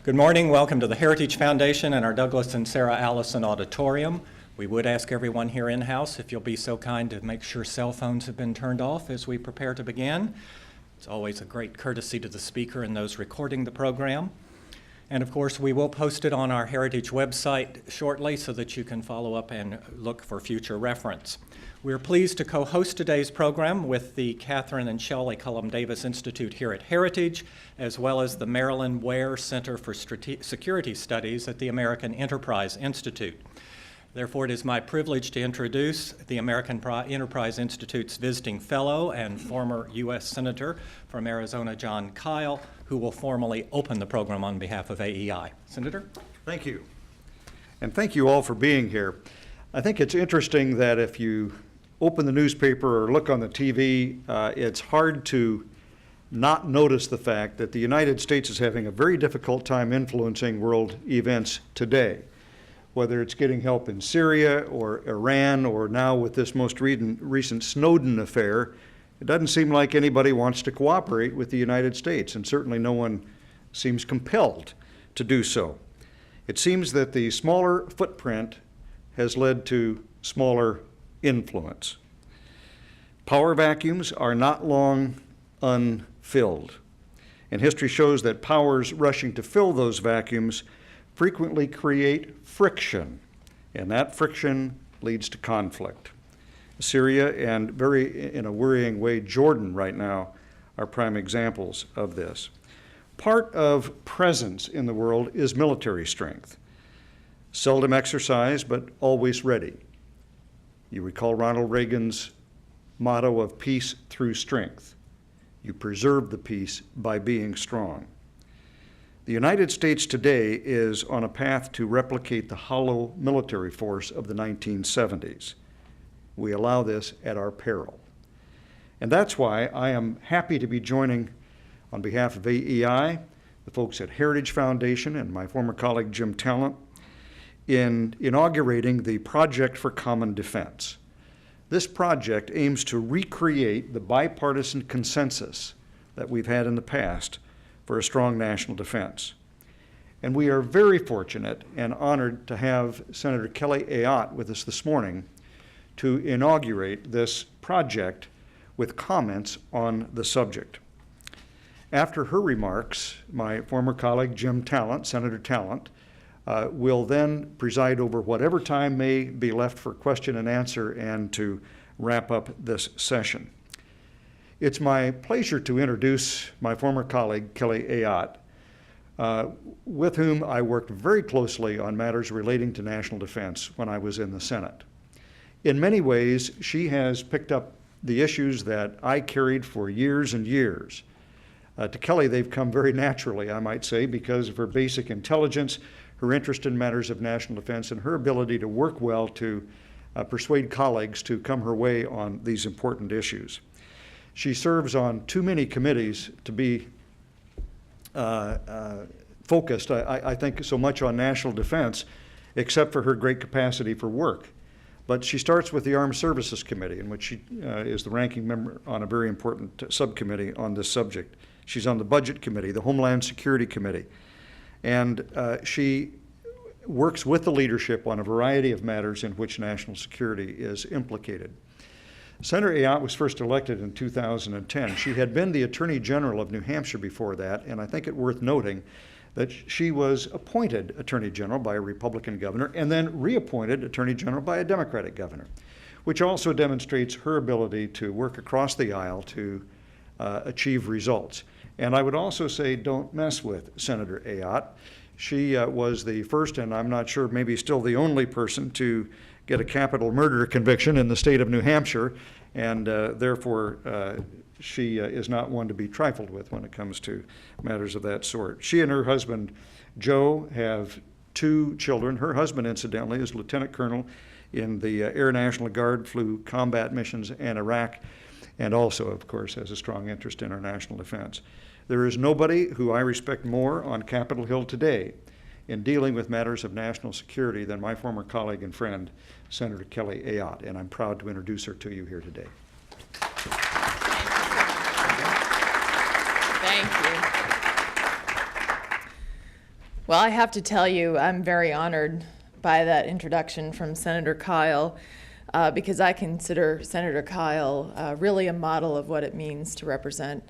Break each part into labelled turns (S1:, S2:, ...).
S1: Good morning. Welcome to the Heritage Foundation and our Douglas and Sarah Allison Auditorium. We would ask everyone here in-house if you'll be so kind to make sure cell phones have been turned off as we prepare to begin. It's always a great courtesy to the speaker and those recording the program. And of course, we will post it on our Heritage website shortly so that you can follow up and look for future reference. We're pleased to co-host today's program with the Catherine and Shelley Cullum Davis Institute here at Heritage, as well as the Marilyn Ware Center for Security Studies at the American Enterprise Institute. Therefore, it is my privilege to introduce the American Enterprise Institute's visiting fellow and former U.S. Senator from Arizona, John Kyle, who will formally open the program on behalf of AEI. Senator?
S2: Thank you. And thank you all for being here. I think it's interesting that if you open the newspaper or look on the TV, it's hard to not notice the fact that the United States is having a very difficult time influencing world events today. Whether it's getting help in Syria or Iran or now with this most recent Snowden affair, it doesn't seem like anybody wants to cooperate with the United States, and certainly no one seems compelled to do so. It seems that the smaller footprint has led to smaller influence. Power vacuums are not long unfilled, and history shows that powers rushing to fill those vacuums frequently create friction, and that friction leads to conflict. Syria and in a worrying way, Jordan right now are prime examples of this. Part of presence in the world is military strength. Seldom exercised, but always ready. You recall Ronald Reagan's motto of peace through strength. You preserve the peace by being strong. The United States today is on a path to replicate the hollow military force of the 1970s. We allow this at our peril. And that's why I am happy to be joining on behalf of AEI, the folks at Heritage Foundation, and my former colleague Jim Talent, in inaugurating the Project for Common Defense. This project aims to recreate the bipartisan consensus that we've had in the past for a strong national defense. And we are very fortunate and honored to have Senator Kelly Ayotte with us this morning to inaugurate this project with comments on the subject. After her remarks, my former colleague Jim Talent, Senator Talent, will then preside over whatever time may be left for question and answer and to wrap up this session. It's my pleasure to introduce my former colleague, Kelly Ayotte, with whom I worked very closely on matters relating to national defense when I was in the Senate. In many ways, she has picked up the issues that I carried for years and years. To Kelly, they've come very naturally, I might say, because of her basic intelligence, her interest in matters of national defense, and her ability to work well to persuade colleagues to come her way on these important issues. She serves on too many committees to be focused, I think, so much on national defense, except for her great capacity for work. But she starts with the Armed Services Committee, in which she is the ranking member on a very important subcommittee on this subject. She's on the Budget Committee, the Homeland Security Committee, and she works with the leadership on a variety of matters in which national security is implicated. Senator Ayotte was first elected in 2010. She had been the Attorney General of New Hampshire before that, and I think it worth noting that she was appointed Attorney General by a Republican governor and then reappointed Attorney General by a Democratic governor, which also demonstrates her ability to work across the aisle to achieve results. And I would also say don't mess with Senator Ayotte. She was the first, and I'm not sure, maybe still the only person to get a capital murder conviction in the state of New Hampshire, and therefore she is not one to be trifled with when it comes to matters of that sort. She and her husband, Joe, have 2 children. Her husband, incidentally, is Lieutenant Colonel in the Air National Guard, flew combat missions in Iraq, and also, of course, has a strong interest in our national defense. There is nobody who I respect more on Capitol Hill today in dealing with matters of national security than my former colleague and friend, Senator Kelly Ayotte, and I'm proud to introduce her to you here today.
S3: Thank you. Well, I have to tell you, I'm very honored by that introduction from Senator Kyle, because I consider Senator Kyle really a model of what it means to represent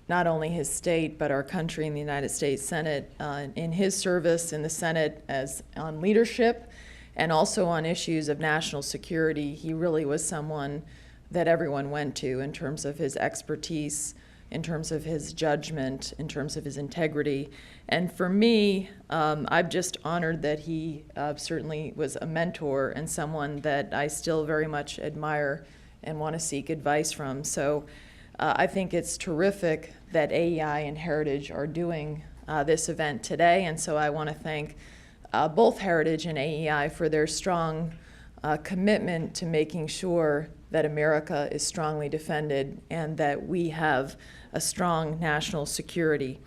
S3: not only his state, but our country in the United States Senate, in his service in the Senate as on leadership and also on issues of national security. He really was someone that everyone went to in terms of his expertise, in terms of his judgment, in terms of his integrity. And for me, I'm just honored that he certainly was a mentor and someone that I still very much admire and want to seek advice from. So I think it's terrific that AEI and Heritage are doing this event today. And so I want to thank both Heritage and AEI for their strong commitment to making sure that America is strongly defended and that we have a strong national security.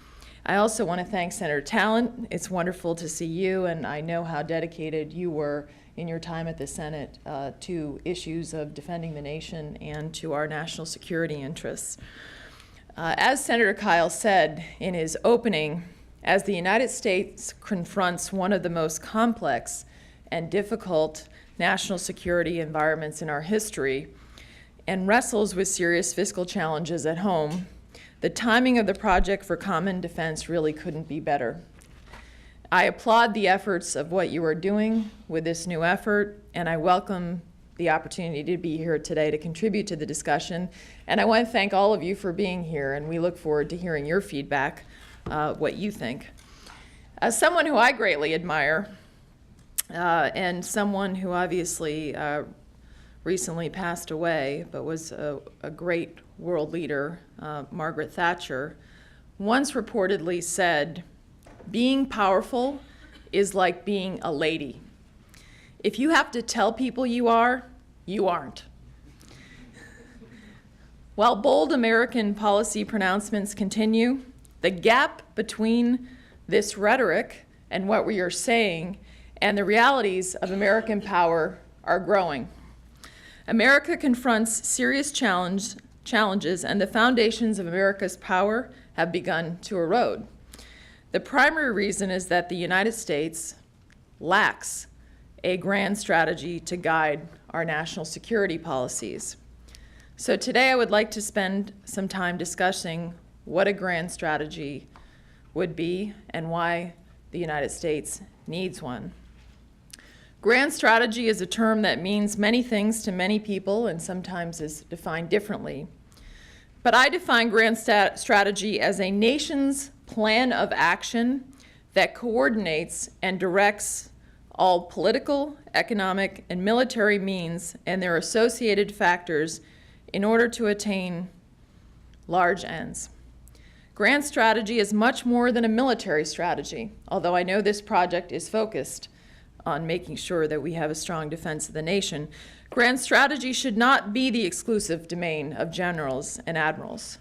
S3: I also want to thank Senator Talent. It's wonderful to see you, and I know how dedicated you were in your time at the Senate to issues of defending the nation and to our national security interests. As Senator Kyle said in his opening, as the United States confronts one of the most complex and difficult national security environments in our history and wrestles with serious fiscal challenges at home, the timing of the Project for Common Defense really couldn't be better. I applaud the efforts of what you are doing with this new effort, and I welcome the opportunity to be here today to contribute to the discussion. And I want to thank all of you for being here, and we look forward to hearing your feedback, what you think. As someone who I greatly admire, and someone who obviously recently passed away, but was a great world leader, Margaret Thatcher, once reportedly said, "Being powerful is like being a lady. If you have to tell people you are, you aren't." While bold American policy pronouncements continue, the gap between this rhetoric and what we are saying and the realities of American power are growing. America confronts serious challenges, and the foundations of America's power have begun to erode. The primary reason is that the United States lacks a grand strategy to guide our national security policies. So today I would like to spend some time discussing what a grand strategy would be and why the United States needs one. Grand strategy is a term that means many things to many people and sometimes is defined differently. But I define grand strategy as a nation's plan of action that coordinates and directs all political, economic, and military means and their associated factors in order to attain large ends. Grand strategy is much more than a military strategy, although I know this project is focused on making sure that we have a strong defense of the nation. Grand strategy should not be the exclusive domain of generals and admirals.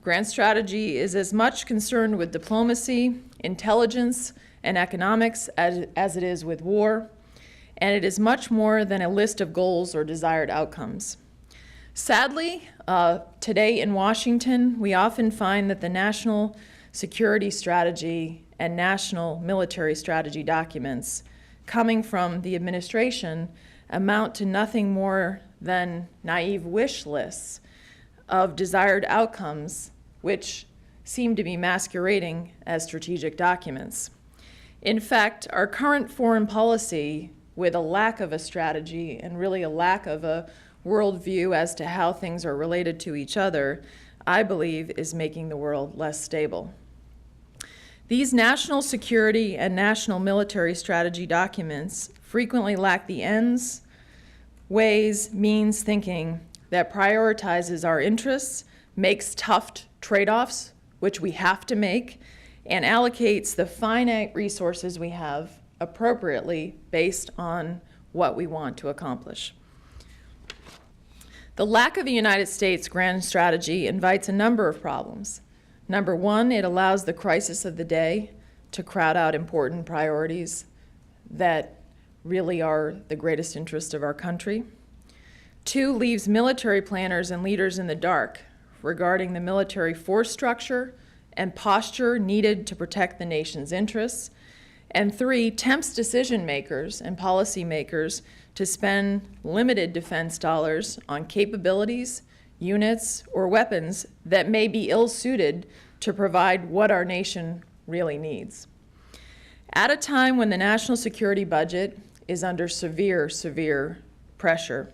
S3: Grand strategy is as much concerned with diplomacy, intelligence, and economics as it is with war, and it is much more than a list of goals or desired outcomes. Sadly, today in Washington, we often find that the national security strategy and national military strategy documents coming from the administration amount to nothing more than naive wish lists of desired outcomes, which seem to be masquerading as strategic documents. In fact, our current foreign policy, with a lack of a strategy and really a lack of a worldview as to how things are related to each other, I believe is making the world less stable. These national security and national military strategy documents frequently lack the ends, ways, means thinking that prioritizes our interests, makes tough trade-offs, which we have to make, and allocates the finite resources we have appropriately based on what we want to accomplish. The lack of a United States grand strategy invites a number of problems. Number one, it allows the crisis of the day to crowd out important priorities that really are the greatest interest of our country. Two, leaves military planners and leaders in the dark regarding the military force structure and posture needed to protect the nation's interests. And 3, tempts decision makers and policymakers to spend limited defense dollars on capabilities, units, or weapons that may be ill-suited to provide what our nation really needs. At a time when the national security budget is under severe pressure,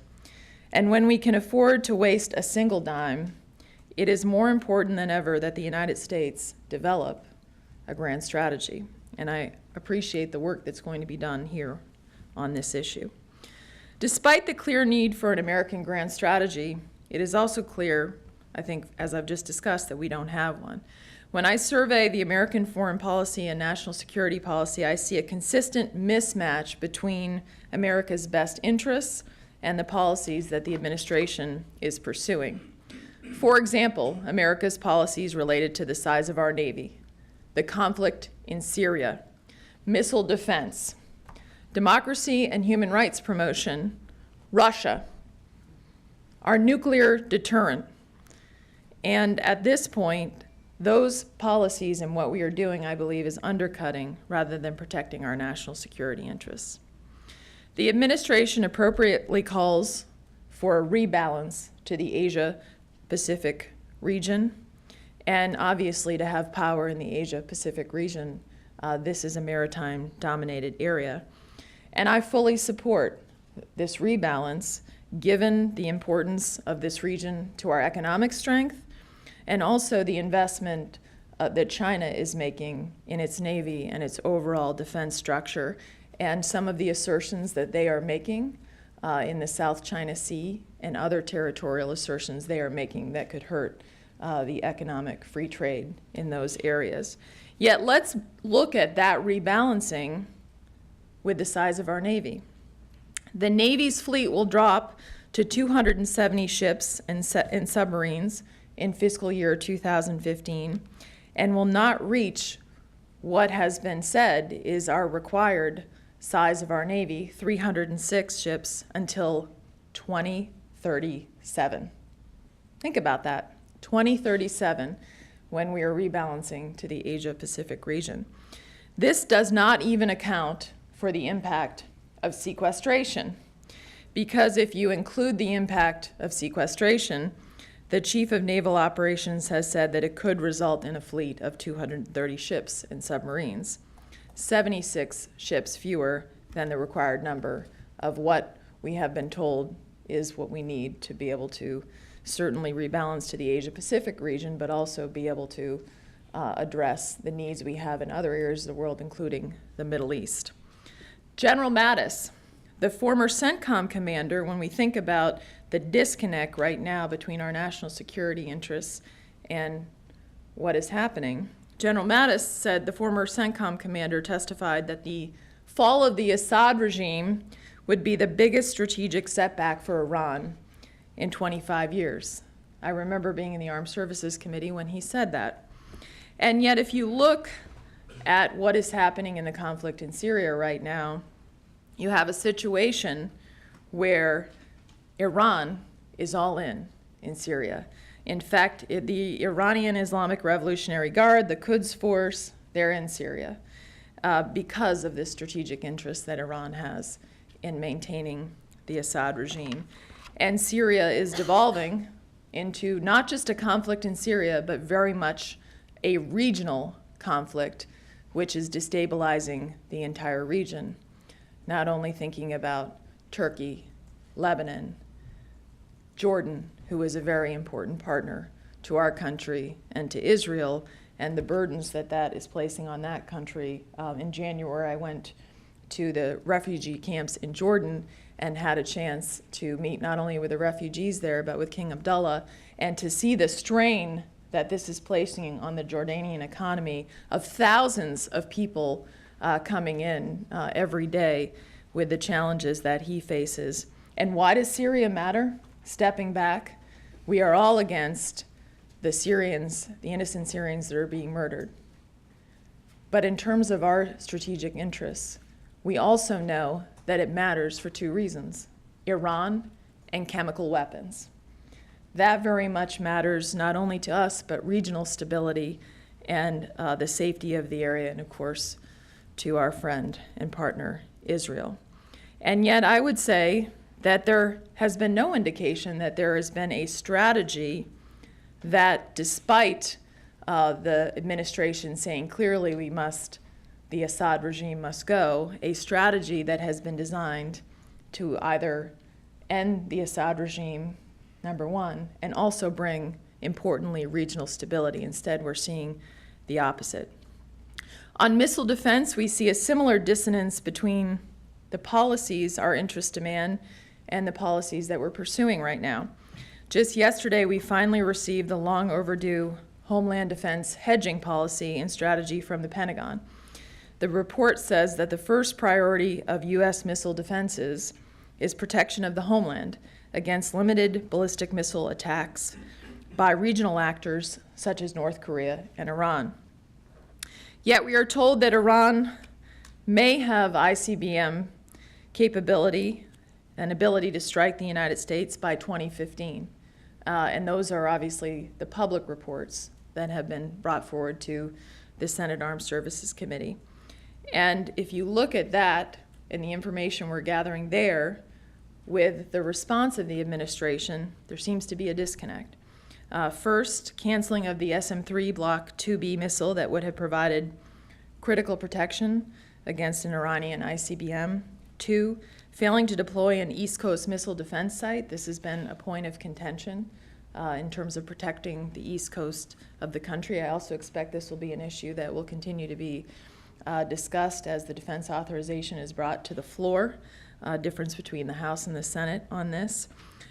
S3: and when we can afford to waste a single dime, it is more important than ever that the United States develop a grand strategy. And I appreciate the work that's going to be done here on this issue. Despite the clear need for an American grand strategy, it is also clear, I think, as I've just discussed, that we don't have one. When I survey the American foreign policy and national security policy, I see a consistent mismatch between America's best interests and the policies that the administration is pursuing. For example, America's policies related to the size of our Navy, the conflict in Syria, missile defense, democracy and human rights promotion, Russia, our nuclear deterrent. And at this point, those policies and what we are doing, I believe, is undercutting rather than protecting our national security interests. The administration appropriately calls for a rebalance to the Asia-Pacific region, and obviously to have power in the Asia-Pacific region, this is a maritime-dominated area. And I fully support this rebalance, given the importance of this region to our economic strength, and also the investment that China is making in its Navy and its overall defense structure, and some of the assertions that they are making in the South China Sea and other territorial assertions they are making that could hurt the economic free trade in those areas. Yet let's look at that rebalancing with the size of our Navy. The Navy's fleet will drop to 270 ships and submarines in fiscal year 2015, and will not reach what has been said is our required size of our Navy, 306 ships, until 2037. Think about that, 2037, when we are rebalancing to the Asia-Pacific region. This does not even account for the impact of sequestration, because if you include the impact of sequestration, the Chief of Naval Operations has said that it could result in a fleet of 230 ships and submarines, 76 ships fewer than the required number of what we have been told is what we need to be able to certainly rebalance to the Asia-Pacific region, but also be able to address the needs we have in other areas of the world, including the Middle East. General Mattis, the former CENTCOM commander, when we think about the disconnect right now between our national security interests and what is happening, General Mattis said, the former CENTCOM commander testified that the fall of the Assad regime would be the biggest strategic setback for Iran in 25 years. I remember being in the Armed Services Committee when he said that. And yet, if you look at what is happening in the conflict in Syria right now, you have a situation where Iran is all in Syria. In fact, the Iranian Islamic Revolutionary Guard, the Quds Force, they're in Syria because of this strategic interest that Iran has in maintaining the Assad regime. And Syria is devolving into not just a conflict in Syria, but very much a regional conflict, which is destabilizing the entire region. Not only thinking about Turkey, Lebanon, Jordan, who is a very important partner to our country and to Israel, and the burdens that that is placing on that country. In January, I went to the refugee camps in Jordan and had a chance to meet not only with the refugees there, but with King Abdullah, and to see the strain that this is placing on the Jordanian economy of thousands of people coming in every day with the challenges that he faces. And why does Syria matter? Stepping back, we are all against the Syrians, the innocent Syrians that are being murdered. But in terms of our strategic interests, we also know that it matters for two reasons: Iran and chemical weapons. That very much matters not only to us, but regional stability and the safety of the area, and of course, to our friend and partner Israel. And yet I would say that there has been no indication that there has been a strategy that, despite the administration saying clearly the Assad regime must go, a strategy that has been designed to either end the Assad regime, number one, and also bring, importantly, regional stability. Instead, we're seeing the opposite. On missile defense, we see a similar dissonance between the policies our interests demand and the policies that we're pursuing right now. Just yesterday, we finally received the long overdue Homeland Defense hedging policy and strategy from the Pentagon. The report says that the first priority of U.S. missile defenses is protection of the homeland against limited ballistic missile attacks by regional actors such as North Korea and Iran. Yet we are told that Iran may have ICBM capability and ability to strike the United States by 2015. And those are obviously the public reports that have been brought forward to the Senate Armed Services Committee. And if you look at that and the information we're gathering there with the response of the administration, there seems to be a disconnect. First, canceling of the SM-3 Block 2B missile that would have provided critical protection against an Iranian ICBM. Two, failing to deploy an East Coast missile defense site. This has been a point of contention in terms of protecting the East Coast of the country. I also expect this will be an issue that will continue to be discussed as the defense authorization is brought to the floor, difference between the House and the Senate on this.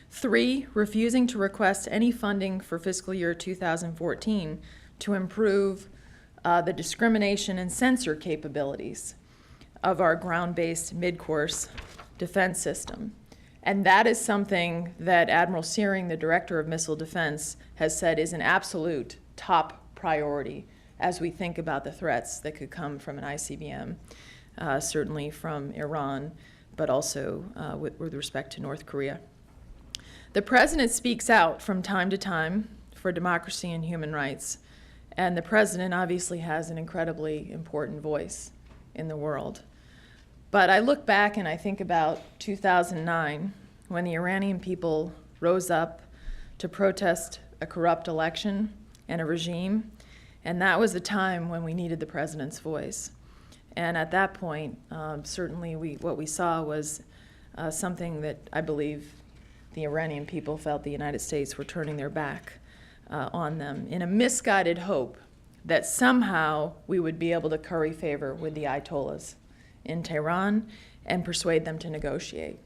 S3: Three, refusing to request any funding for fiscal year 2014 to improve the discrimination and censor capabilities of our ground-based mid-course defense system. And that is something that Admiral Searing, the Director of Missile Defense, has said is an absolute top priority as we think about the threats that could come from an ICBM, certainly from Iran, but also with respect to North Korea. The President speaks out from time to time for democracy and human rights, and the President obviously has an incredibly important voice in the world. But I look back and I think about 2009, when the Iranian people rose up to protest a corrupt election and a regime, and that was the time when we needed the President's voice. And at that point, certainly what we saw was something that I believe the Iranian people felt the United States were turning their back on them in a misguided hope that somehow we would be able to curry favor with the Ayatollahs in Tehran and persuade them to negotiate.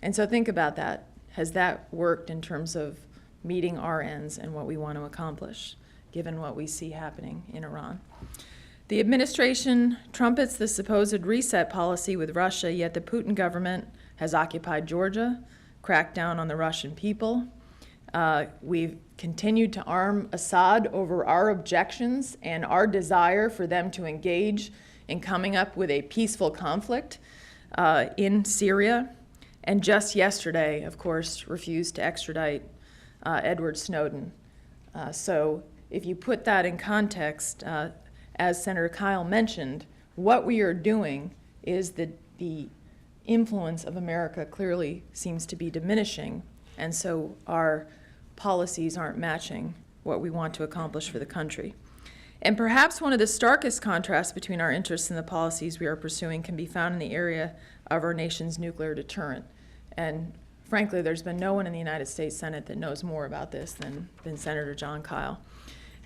S3: And so think about that. Has that worked in terms of meeting our ends and what we want to accomplish, given what we see happening in Iran? The administration trumpets the supposed reset policy with Russia, yet the Putin government has occupied Georgia, cracked down on the Russian people. We've continued to arm Assad over our objections and our desire for them to engage in coming up with a peaceful conflict in Syria. And just yesterday, of course, refused to extradite Edward Snowden. So if you put that in context, as Senator Kyle mentioned, what we are doing is that the influence of America clearly seems to be diminishing, and so our policies aren't matching what we want to accomplish for the country. And perhaps one of the starkest contrasts between our interests and the policies we are pursuing can be found in the area of our nation's nuclear deterrent. And frankly, there's been no one in the United States Senate that knows more about this than Senator John Kyle.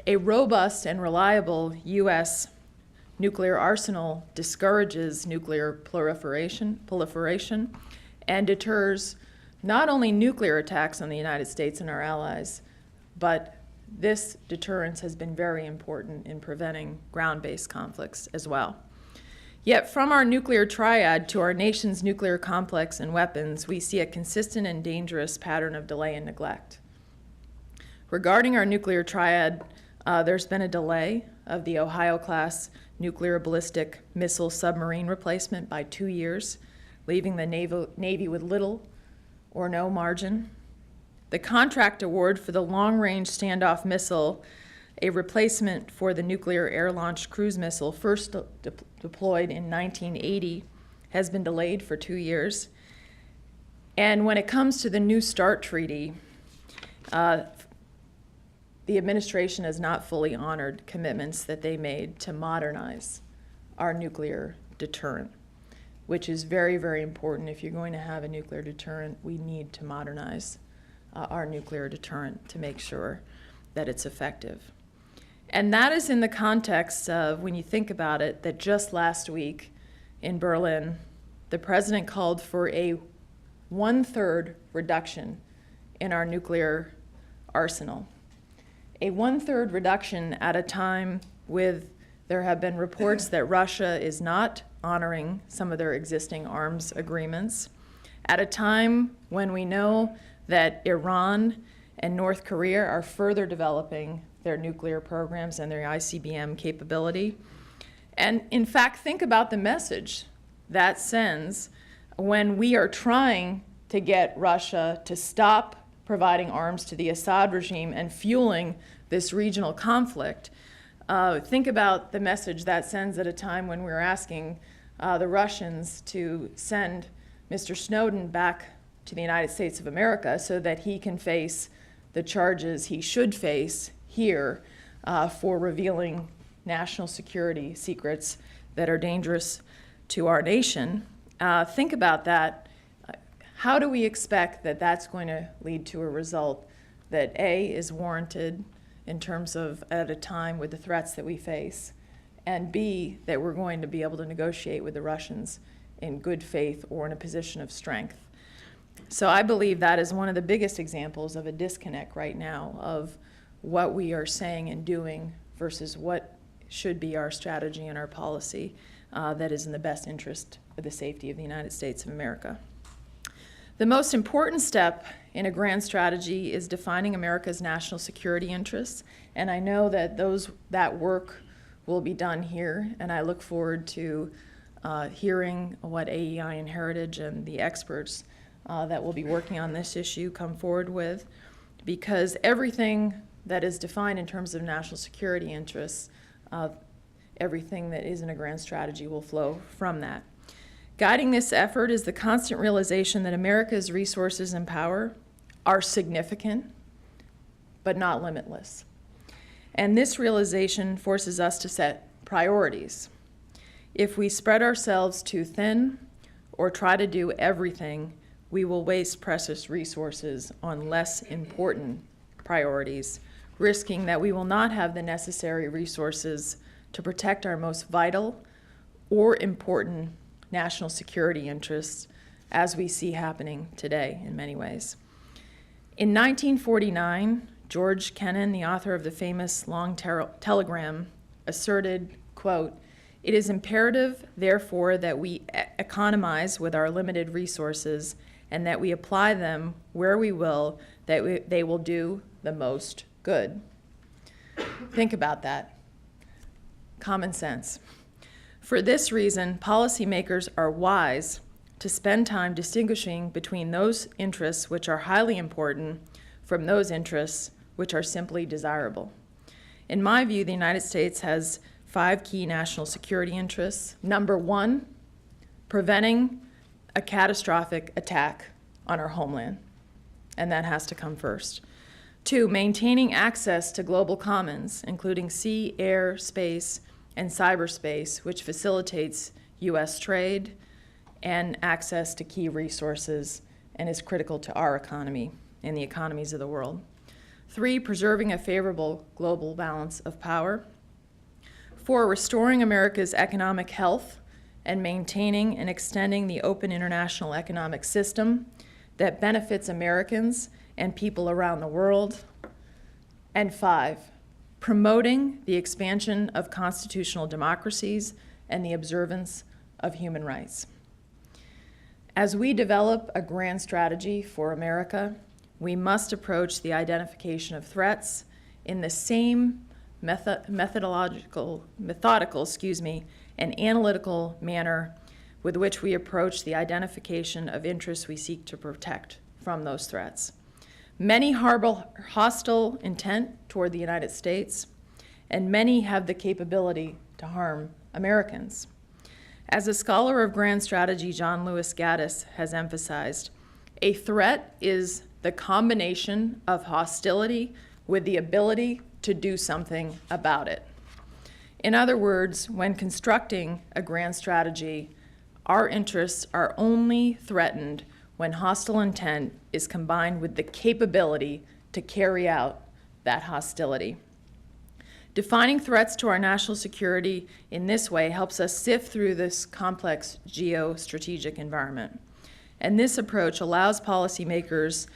S3: A robust and reliable U.S. nuclear arsenal discourages nuclear proliferation and deters not only nuclear attacks on the United States and our allies, but this deterrence has been very important in preventing ground-based conflicts as well. Yet from our nuclear triad to our nation's nuclear complex and weapons, we see a consistent and dangerous pattern of delay and neglect. Regarding our nuclear triad, there's been a delay of the Ohio-class nuclear ballistic missile submarine replacement by 2 years, leaving the Navy with little or no margin. The contract award for the long-range standoff missile a replacement for the nuclear air-launched cruise missile first deployed in 1980 has been delayed for 2 years. And when it comes to the New START treaty, the administration has not fully honored commitments that they made to modernize our nuclear deterrent, which is very, very important. If you're going to have a nuclear deterrent, we need to modernize our nuclear deterrent to make sure that it's effective. And that is in the context of, when you think about it, that just last week in Berlin, the president called for a 1/3 reduction in our nuclear arsenal. A 1/3 reduction at a time there have been reports that Russia is not honoring some of their existing arms agreements, at a time when we know that Iran and North Korea are further developing their nuclear programs and their ICBM capability. And in fact, think about the message that sends when we are trying to get Russia to stop providing arms to the Assad regime and fueling this regional conflict. Think about the message that sends at a time when we're asking the Russians to send Mr. Snowden back to the United States of America so that he can face the charges he should face here for revealing national security secrets that are dangerous to our nation. Think about that. How do we expect that that's going to lead to a result that A, is warranted in terms of at a time with the threats that we face, and B, that we're going to be able to negotiate with the Russians in good faith or in a position of strength? So I believe that is one of the biggest examples of a disconnect right now of what we are saying and doing versus what should be our strategy and our policy that is in the best interest of the safety of the United States of America. The most important step in a grand strategy is defining America's national security interests, and I know that that work will be done here, and I look forward to hearing what AEI and Heritage and the experts that will be working on this issue come forward with, because everything that is defined in terms of national security interests, everything that is in a grand strategy will flow from that. Guiding this effort is the constant realization that America's resources and power are significant, but not limitless. And this realization forces us to set priorities. If we spread ourselves too thin or try to do everything, we will waste precious resources on less important priorities, risking that we will not have the necessary resources to protect our most vital or important national security interests, as we see happening today in many ways. In 1949, George Kennan, the author of the famous Long Telegram, asserted, quote, "It is imperative, therefore, that we economize with our limited resources and that we apply them where we will, that they will do the most good." Think about that. Common sense. For this reason, policymakers are wise to spend time distinguishing between those interests which are highly important from those interests which are simply desirable. In my view, the United States has 5 key national security interests. Number 1, preventing a catastrophic attack on our homeland, and that has to come first. 2, maintaining access to global commons, including sea, air, space, and cyberspace, which facilitates U.S. trade and access to key resources and is critical to our economy and the economies of the world. 3, preserving a favorable global balance of power. 4, restoring America's economic health and maintaining and extending the open international economic system that benefits Americans and people around the world. And 5, promoting the expansion of constitutional democracies and the observance of human rights. As we develop a grand strategy for America, we must approach the identification of threats in the same methodical, and analytical manner with which we approach the identification of interests we seek to protect from those threats. Many harbor hostile intent toward the United States, and many have the capability to harm Americans. As a scholar of grand strategy, John Lewis Gaddis has emphasized, a threat is the combination of hostility with the ability to do something about it. In other words, when constructing a grand strategy, our interests are only threatened when hostile intent is combined with the capability to carry out that hostility. Defining threats to our national security in this way helps us sift through this complex geostrategic environment. And this approach allows policymakers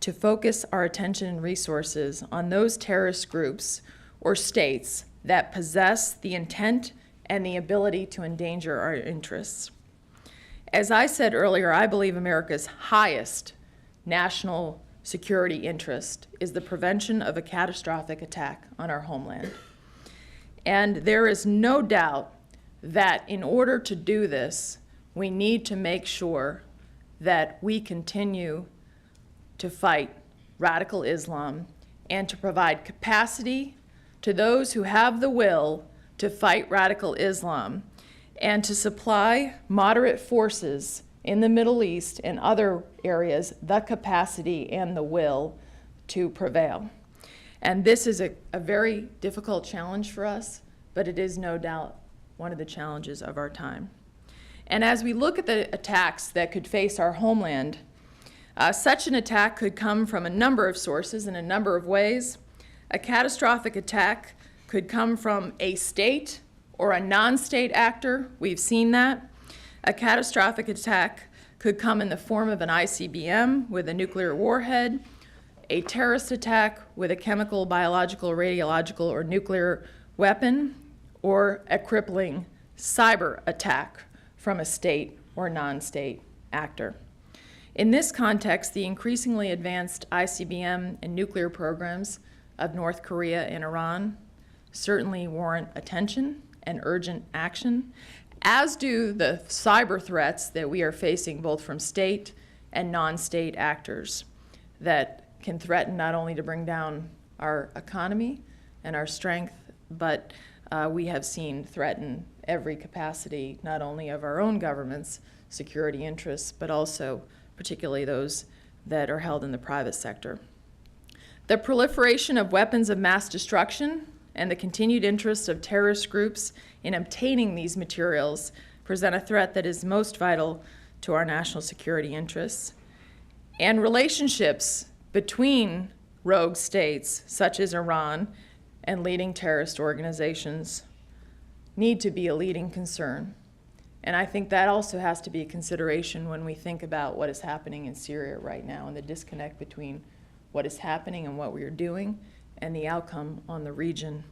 S3: to focus our attention and resources on those terrorist groups or states that possess the intent and the ability to endanger our interests. As I said earlier, I believe America's highest national security interest is the prevention of a catastrophic attack on our homeland. And there is no doubt that in order to do this, we need to make sure that we continue to fight radical Islam and to provide capacity to those who have the will to fight radical Islam and to supply moderate forces in the Middle East and other areas the capacity and the will to prevail. And this is a very difficult challenge for us, but it is no doubt one of the challenges of our time. And as we look at the attacks that could face our homeland, such an attack could come from a number of sources in a number of ways. A catastrophic attack could come from a state or a non-state actor. We've seen that. A catastrophic attack could come in the form of an ICBM with a nuclear warhead, a terrorist attack with a chemical, biological, radiological, or nuclear weapon, or a crippling cyber attack from a state or non-state actor. In this context, the increasingly advanced ICBM and nuclear programs of North Korea and Iran certainly warrant attention and urgent action, as do the cyber threats that we are facing both from state and non-state actors that can threaten not only to bring down our economy and our strength, but we have seen threaten every capacity, not only of our own government's security interests, but also particularly those that are held in the private sector. The proliferation of weapons of mass destruction and the continued interest of terrorist groups in obtaining these materials present a threat that is most vital to our national security interests. And relationships between rogue states, such as Iran, and leading terrorist organizations need to be a leading concern. And I think that also has to be a consideration when we think about what is happening in Syria right now and the disconnect between what is happening and what we are doing and the outcome on the region,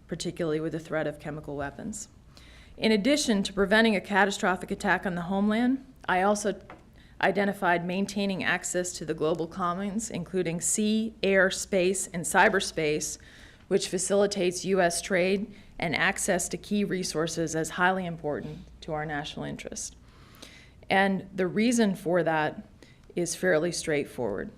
S3: particularly with the threat of chemical weapons. In addition to preventing a catastrophic attack on the homeland, I also identified maintaining access to the global commons, including sea, air, space, and cyberspace, which facilitates U.S. trade and access to key resources as highly important to our national interest. And the reason for that is fairly straightforward.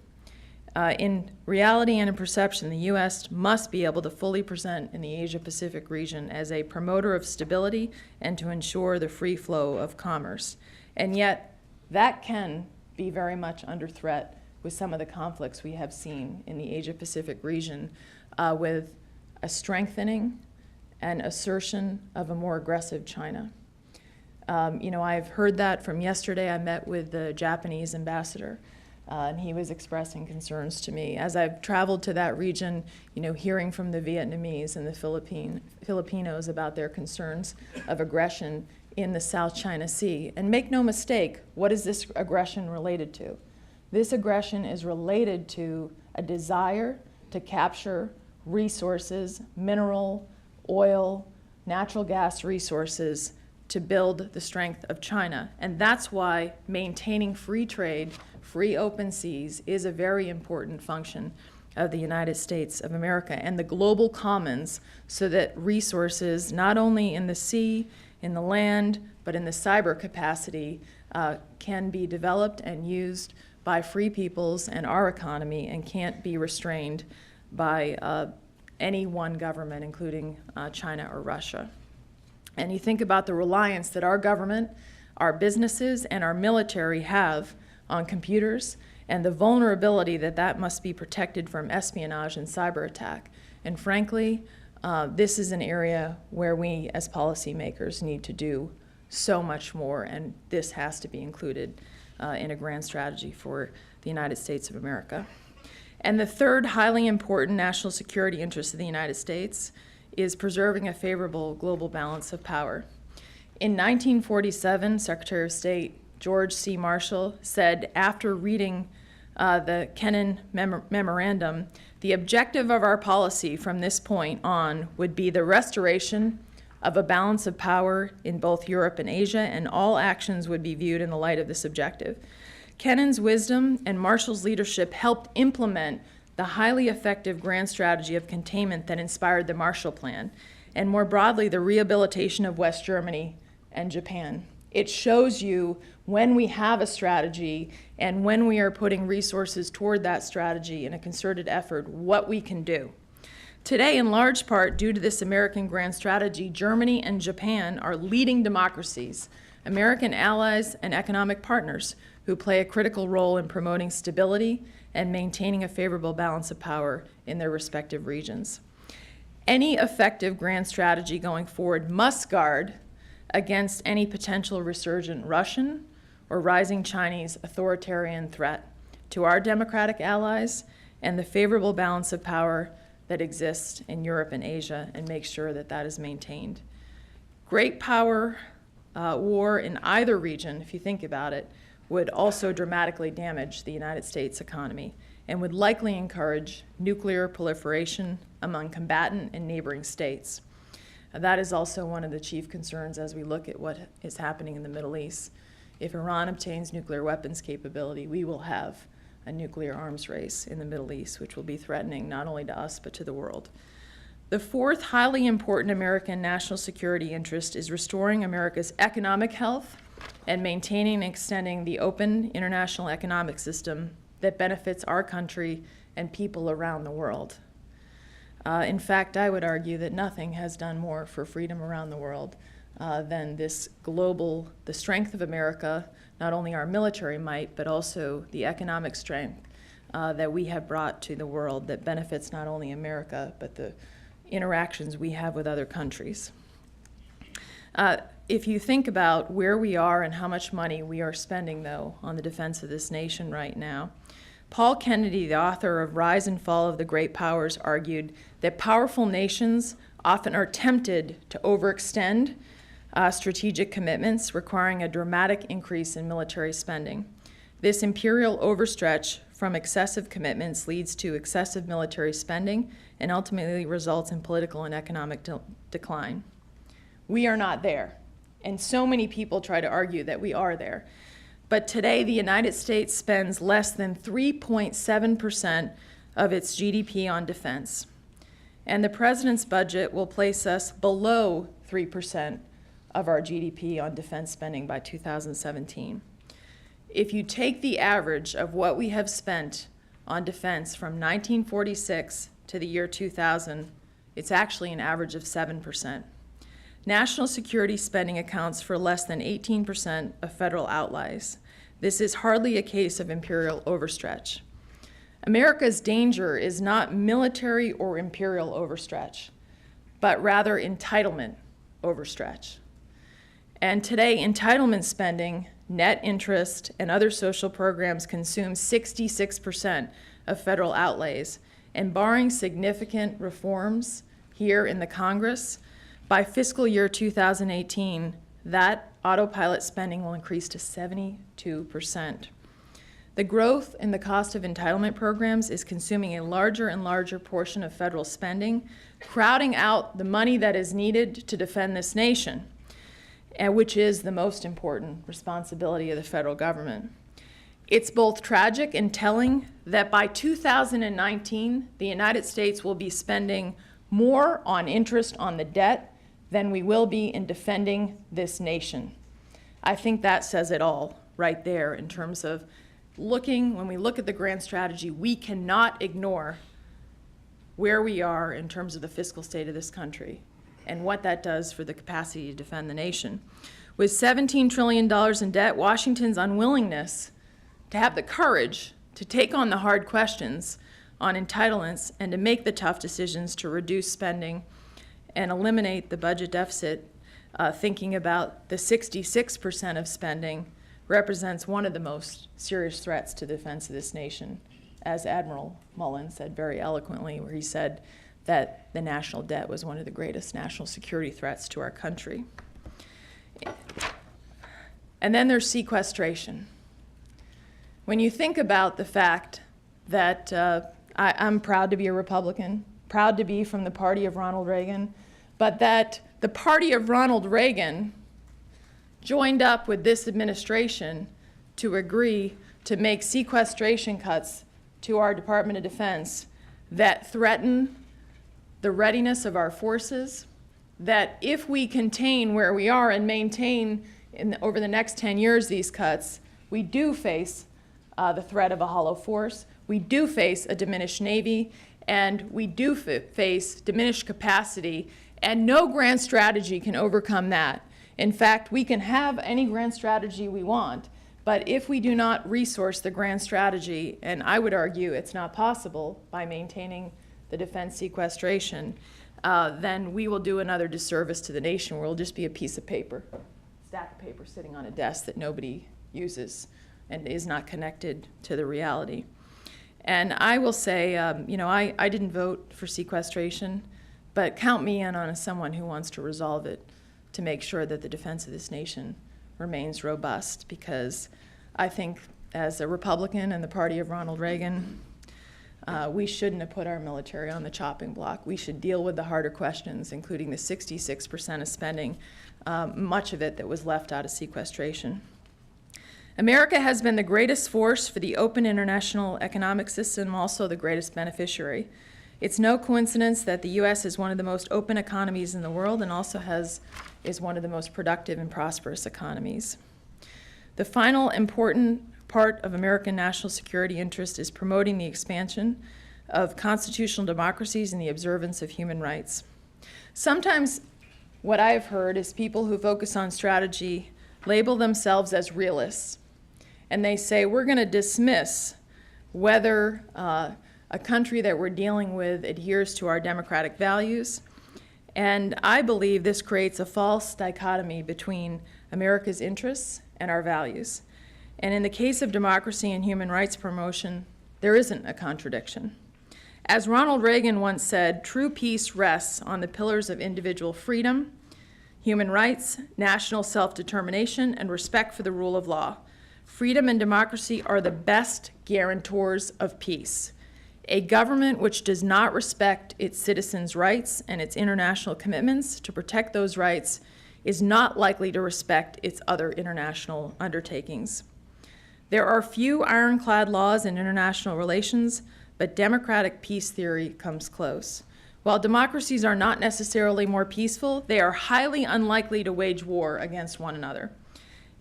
S3: In reality and in perception, the U.S. must be able to fully present in the Asia-Pacific region as a promoter of stability and to ensure the free flow of commerce. And yet, that can be very much under threat with some of the conflicts we have seen in the Asia-Pacific region with a strengthening and assertion of a more aggressive China. I've heard that from yesterday. I met with the Japanese ambassador, and he was expressing concerns to me. As I've traveled to that region, hearing from the Vietnamese and the Filipinos about their concerns of aggression in the South China Sea. And make no mistake, what is this aggression related to? This aggression is related to a desire to capture resources, mineral, oil, natural gas resources to build the strength of China. And that's why maintaining free trade, free open seas is a very important function of the United States of America and the global commons, so that resources, not only in the sea, in the land, but in the cyber capacity, can be developed and used by free peoples and our economy and can't be restrained by any one government, including China or Russia. And you think about the reliance that our government, our businesses, and our military have on computers, and the vulnerability that that must be protected from espionage and cyber attack. And frankly, this is an area where we as policymakers need to do so much more, and this has to be included in a grand strategy for the United States of America. And the third highly important national security interest of the United States is preserving a favorable global balance of power. In 1947, Secretary of State George C. Marshall said, after reading the Kennan Memorandum, the objective of our policy from this point on would be the restoration of a balance of power in both Europe and Asia, and all actions would be viewed in the light of this objective. Kennan's wisdom and Marshall's leadership helped implement the highly effective grand strategy of containment that inspired the Marshall Plan, and more broadly, the rehabilitation of West Germany and Japan. It shows you when we have a strategy and when we are putting resources toward that strategy in a concerted effort, what we can do. Today, in large part due to this American grand strategy, Germany and Japan are leading democracies, American allies and economic partners who play a critical role in promoting stability and maintaining a favorable balance of power in their respective regions. Any effective grand strategy going forward must guard against any potential resurgent Russian or rising Chinese authoritarian threat to our democratic allies and the favorable balance of power that exists in Europe and Asia, and make sure that that is maintained. Great power war in either region, if you think about it, would also dramatically damage the United States economy and would likely encourage nuclear proliferation among combatant and neighboring states. That is also one of the chief concerns as we look at what is happening in the Middle East. If Iran obtains nuclear weapons capability, we will have a nuclear arms race in the Middle East, which will be threatening not only to us, but to the world. The fourth highly important American national security interest is restoring America's economic health and maintaining and extending the open international economic system that benefits our country and people around the world. In fact, I would argue that nothing has done more for freedom around the world than this the strength of America, not only our military might, but also the economic strength that we have brought to the world that benefits not only America, but the interactions we have with other countries. If you think about where we are and how much money we are spending, though, on the defense of this nation right now, Paul Kennedy, the author of Rise and Fall of the Great Powers, argued that powerful nations often are tempted to overextend strategic commitments, requiring a dramatic increase in military spending. This imperial overstretch from excessive commitments leads to excessive military spending and ultimately results in political and economic decline. We are not there, and so many people try to argue that we are there. But today, the United States spends less than 3.7% of its GDP on defense. And the president's budget will place us below 3% of our GDP on defense spending by 2017. If you take the average of what we have spent on defense from 1946 to the year 2000, it's actually an average of 7%. National security spending accounts for less than 18% of federal outlays. This is hardly a case of imperial overstretch. America's danger is not military or imperial overstretch, but rather entitlement overstretch. And today, entitlement spending, net interest, and other social programs consume 66% of federal outlays. And barring significant reforms here in the Congress, by fiscal year 2018, that autopilot spending will increase to 72%. The growth in the cost of entitlement programs is consuming a larger and larger portion of federal spending, crowding out the money that is needed to defend this nation, and which is the most important responsibility of the federal government. It's both tragic and telling that by 2019, the United States will be spending more on interest on the debt than we will be in defending this nation. I think that says it all right there in terms of when we look at the grand strategy, we cannot ignore where we are in terms of the fiscal state of this country and what that does for the capacity to defend the nation. With $17 trillion in debt, Washington's unwillingness to have the courage to take on the hard questions on entitlements and to make the tough decisions to reduce spending and eliminate the budget deficit, thinking about the 66% of spending, represents one of the most serious threats to the defense of this nation, as Admiral Mullen said very eloquently, where he said that the national debt was one of the greatest national security threats to our country. And then there's sequestration. When you think about the fact that I'm proud to be a Republican, proud to be from the party of Ronald Reagan, but that the party of Ronald Reagan joined up with this administration to agree to make sequestration cuts to our Department of Defense that threaten the readiness of our forces, that if we contain where we are and maintain over the next 10 years these cuts, we do face the threat of a hollow force, we do face a diminished Navy, and we do face diminished capacity, and no grand strategy can overcome that. In fact, we can have any grand strategy we want, but if we do not resource the grand strategy, and I would argue it's not possible by maintaining the defense sequestration, then we will do another disservice to the nation, where it'll just be a piece of paper, stack of paper sitting on a desk that nobody uses and is not connected to the reality. And I will say, I didn't vote for sequestration, but count me in on someone who wants to resolve it to make sure that the defense of this nation remains robust, because I think as a Republican and the party of Ronald Reagan, we shouldn't have put our military on the chopping block. We should deal with the harder questions, including the 66% of spending, much of it that was left out of sequestration. America has been the greatest force for the open international economic system, also the greatest beneficiary. It's no coincidence that the U.S. is one of the most open economies in the world and also is one of the most productive and prosperous economies. The final important part of American national security interest is promoting the expansion of constitutional democracies and the observance of human rights. Sometimes what I've heard is people who focus on strategy label themselves as realists, and they say we're going to dismiss whether a country that we're dealing with adheres to our democratic values. And I believe this creates a false dichotomy between America's interests and our values. And in the case of democracy and human rights promotion, there isn't a contradiction. As Ronald Reagan once said, true peace rests on the pillars of individual freedom, human rights, national self-determination, and respect for the rule of law. Freedom and democracy are the best guarantors of peace. A government which does not respect its citizens' rights and its international commitments to protect those rights is not likely to respect its other international undertakings. There are few ironclad laws in international relations, but democratic peace theory comes close. While democracies are not necessarily more peaceful, they are highly unlikely to wage war against one another.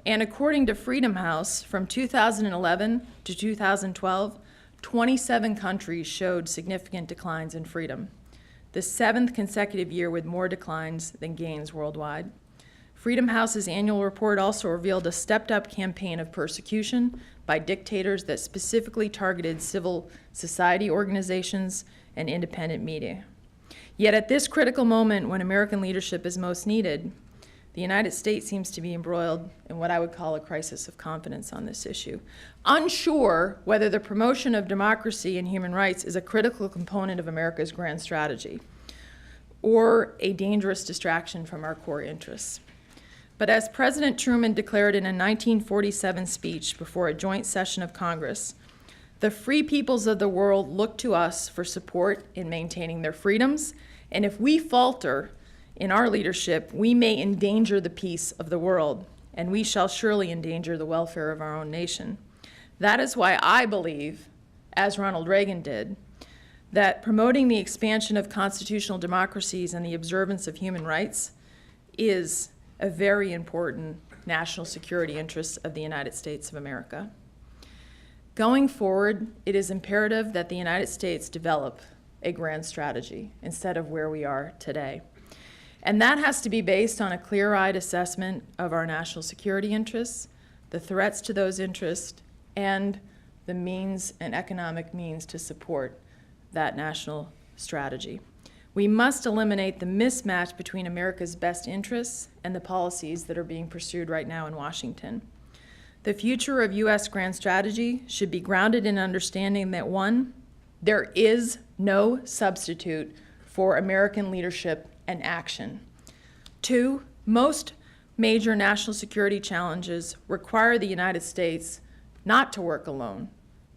S3: And according to Freedom House, from 2011 to 2012, 27 countries showed significant declines in freedom, the 7th consecutive year with more declines than gains worldwide. Freedom House's annual report also revealed a stepped-up campaign of persecution by dictators that specifically targeted civil society organizations and independent media. Yet at this critical moment when American leadership is most needed, the United States seems to be embroiled in what I would call a crisis of confidence on this issue, unsure whether the promotion of democracy and human rights is a critical component of America's grand strategy or a dangerous distraction from our core interests. But as President Truman declared in a 1947 speech before a joint session of Congress, the free peoples of the world look to us for support in maintaining their freedoms, and if we falter in our leadership, we may endanger the peace of the world, and we shall surely endanger the welfare of our own nation. That is why I believe, as Ronald Reagan did, that promoting the expansion of constitutional democracies and the observance of human rights is a very important national security interest of the United States of America. Going forward, it is imperative that the United States develop a grand strategy instead of where we are today. And that has to be based on a clear-eyed assessment of our national security interests, the threats to those interests, and the means and economic means to support that national strategy. We must eliminate the mismatch between America's best interests and the policies that are being pursued right now in Washington. The future of U.S. grand strategy should be grounded in understanding that, one, there is no substitute for American leadership and action. Two, most major national security challenges require the United States not to work alone,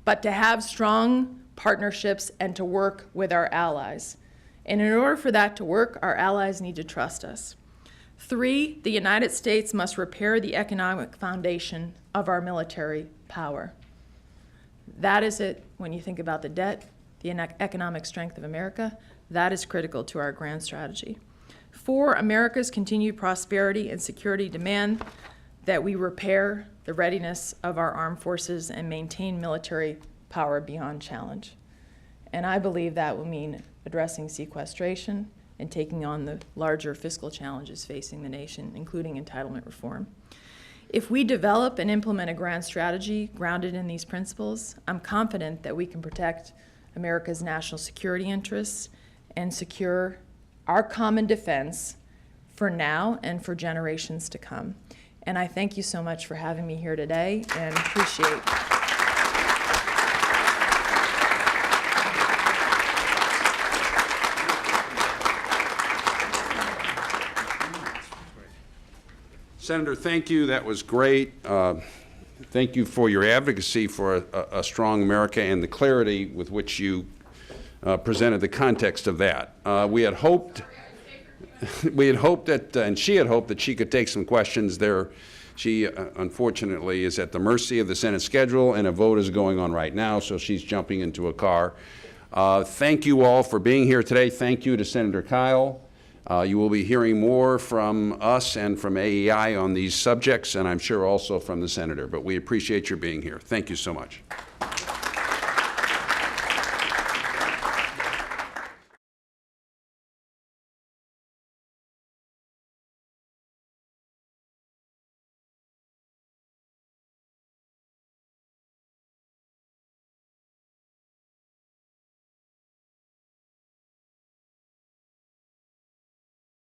S3: but to have strong partnerships and to work with our allies. And in order for that to work, our allies need to trust us. Three, the United States must repair the economic foundation of our military power. That is it when you think about the debt, the economic strength of America. That is critical to our grand strategy. Four, America's continued prosperity and security demand that we repair the readiness of our armed forces and maintain military power beyond challenge. And I believe that will mean addressing sequestration and taking on the larger fiscal challenges facing the nation, including entitlement reform. If we develop and implement a grand strategy grounded in these principles, I'm confident that we can protect America's national security interests and secure our common defense for now and for generations to come. And I thank you so much for having me here today and appreciate
S4: Senator, thank you. That was great. Thank you for your advocacy for a strong America and the clarity with which you presented the context of that. We had hoped that, and she had hoped that she could take some questions there. She, unfortunately, is at the mercy of the Senate schedule, and a vote is going on right now, so she's jumping into a car. Thank you all for being here today. Thank you to Senator Kyle. You will be hearing more from us and from AEI on these subjects, and I'm sure also from the Senator, but we appreciate your being here. Thank you so much.